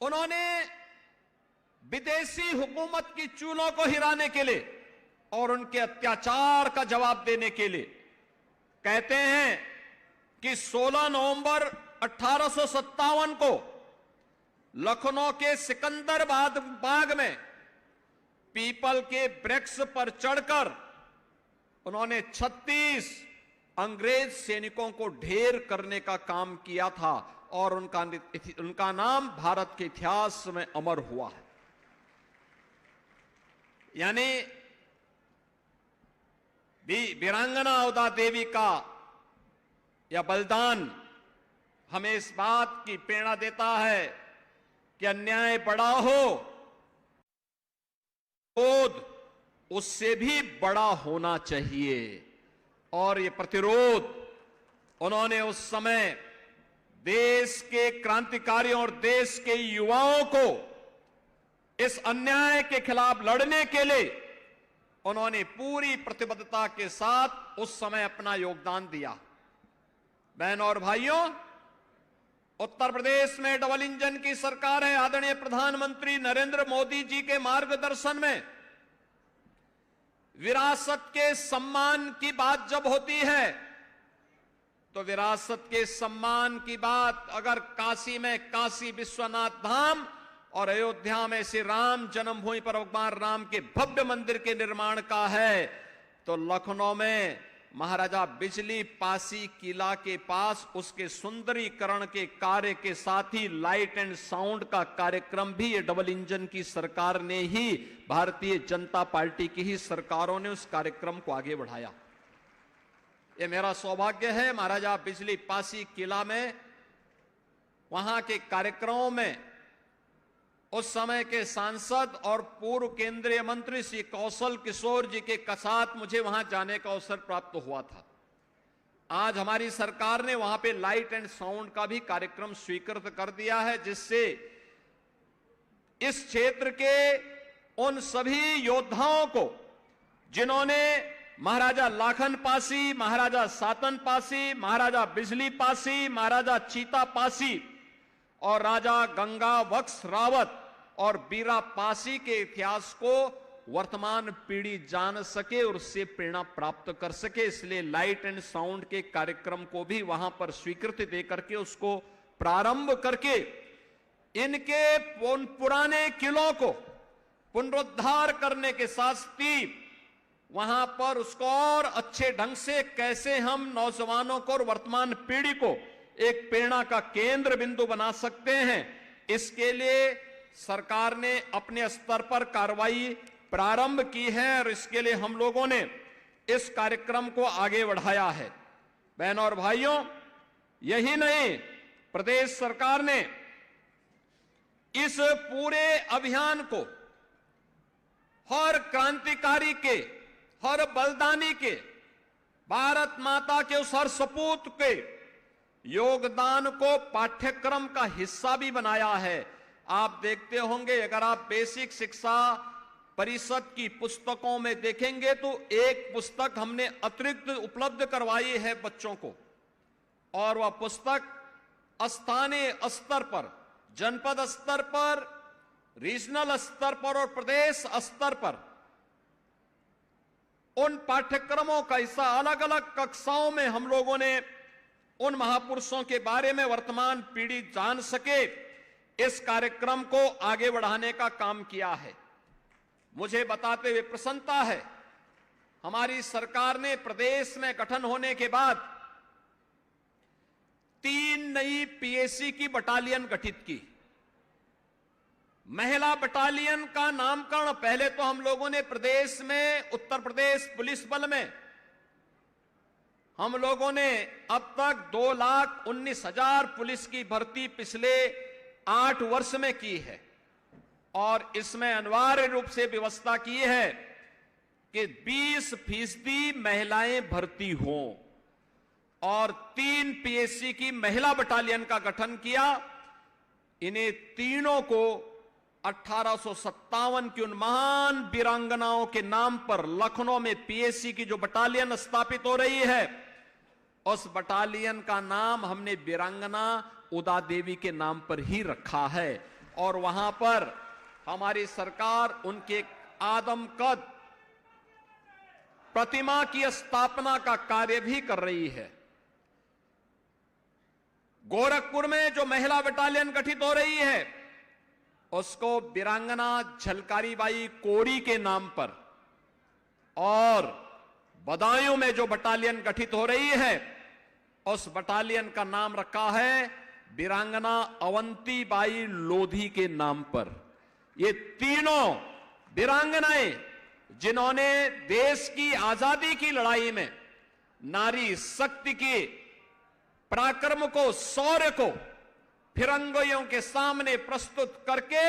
उन्होंने विदेशी हुकूमत की चूलों को हिलाने के लिए और उनके अत्याचार का जवाब देने के लिए कहते हैं कि 16 नवंबर 1857 को लखनऊ के सिकंदराबाद बाग में पीपल के वृक्ष पर चढ़कर उन्होंने 36 अंग्रेज सैनिकों को ढेर करने का काम किया था और उनका नाम भारत के इतिहास में अमर हुआ है। यानी वीरांगना उदा देवी का यह बलिदान हमें इस बात की प्रेरणा देता है कि अन्याय बड़ा हो, क्रोध उससे भी बड़ा होना चाहिए। और ये प्रतिरोध उन्होंने उस समय देश के क्रांतिकारियों और देश के युवाओं को इस अन्याय के खिलाफ लड़ने के लिए उन्होंने पूरी प्रतिबद्धता के साथ उस समय अपना योगदान दिया। बहनों और भाइयों, उत्तर प्रदेश में डबल इंजन की सरकार है। आदरणीय प्रधानमंत्री नरेंद्र मोदी जी के मार्गदर्शन में विरासत के सम्मान की बात जब होती है तो विरासत के सम्मान की बात अगर काशी में काशी विश्वनाथ धाम और अयोध्या में श्री राम जन्मभूमि पर भगवान राम के भव्य मंदिर के निर्माण का है तो लखनऊ में महाराजा बिजली पासी किला के पास उसके सुंदरीकरण के कार्य के साथ ही लाइट एंड साउंड का कार्यक्रम भी ये डबल इंजन की सरकार ने ही, भारतीय जनता पार्टी की ही सरकारों ने उस कार्यक्रम को आगे बढ़ाया। ये मेरा सौभाग्य है महाराजा बिजली पासी किला में वहां के कार्यक्रमों में उस समय के सांसद और पूर्व केंद्रीय मंत्री श्री कौशल किशोर जी के साथ मुझे वहां जाने का अवसर प्राप्त हुआ था। आज हमारी सरकार ने वहां पे लाइट एंड साउंड का भी कार्यक्रम स्वीकृत कर दिया है, जिससे इस क्षेत्र के उन सभी योद्धाओं को जिन्होंने महाराजा लाखन पासी, महाराजा सातन पासी, महाराजा बिजली पासी, महाराजा चीता पासी और राजा गंगा बख्श रावत और बीरा पासी के इतिहास को वर्तमान पीढ़ी जान सके और उससे प्रेरणा प्राप्त कर सके, इसलिए लाइट एंड साउंड के कार्यक्रम को भी वहां पर स्वीकृति दे करके उसको प्रारंभ करके इनके उन पुराने किलों को पुनरुद्धार करने के साथ ही वहां पर उसको और अच्छे ढंग से कैसे हम नौजवानों को और वर्तमान पीढ़ी को एक प्रेरणा का केंद्र बिंदु बना सकते हैं, इसके लिए सरकार ने अपने स्तर पर कार्रवाई प्रारंभ की है और इसके लिए हम लोगों ने इस कार्यक्रम को आगे बढ़ाया है। बहनों और भाइयों, यही नहीं, प्रदेश सरकार ने इस पूरे अभियान को हर क्रांतिकारी के, हर बलिदानी के, भारत माता के उस हर सपूत के योगदान को पाठ्यक्रम का हिस्सा भी बनाया है। आप देखते होंगे, अगर आप बेसिक शिक्षा परिषद की पुस्तकों में देखेंगे तो एक पुस्तक हमने अतिरिक्त उपलब्ध करवाई है बच्चों को, और वह पुस्तक स्थानीय स्तर पर, जनपद स्तर पर, रीजनल स्तर पर और प्रदेश स्तर पर उन पाठ्यक्रमों का हिस्सा अलग अलग कक्षाओं में हम लोगों ने उन महापुरुषों के बारे में वर्तमान पीढ़ी जान सके, इस कार्यक्रम को आगे बढ़ाने का काम किया है। मुझे बताते हुए प्रसन्नता है, हमारी सरकार ने प्रदेश में गठन होने के बाद 3 नई पीएसी की बटालियन गठित की। महिला बटालियन का नामकरण पहले तो हम लोगों ने प्रदेश में उत्तर प्रदेश पुलिस बल में हम लोगों ने अब तक 2,19,000 पुलिस की भर्ती पिछले 8 वर्ष में की है और इसमें अनिवार्य रूप से व्यवस्था की है कि 20% महिलाएं भर्ती हों और 3 पीएससी की महिला बटालियन का गठन किया। इन्हें तीनों को 1857 की उन महान वीरांगनाओं के नाम पर लखनऊ में पीएससी की जो बटालियन स्थापित हो रही है, उस बटालियन का नाम हमने वीरांगना उदा देवी के नाम पर ही रखा है। और वहां पर हमारी सरकार उनके आदमकद प्रतिमा की स्थापना का कार्य भी कर रही है। गोरखपुर में जो महिला बटालियन गठित हो रही है उसको वीरांगना झलकारीबाई कोरी के नाम पर, और बदायूं में जो बटालियन गठित हो रही है उस बटालियन का नाम रखा है वीरांगना अवंतीबाई लोधी के नाम पर। ये तीनों वीरांगनाएं जिन्होंने देश की आजादी की लड़ाई में नारी शक्ति के पराक्रम को, शौर्य को फिरंगियों के सामने प्रस्तुत करके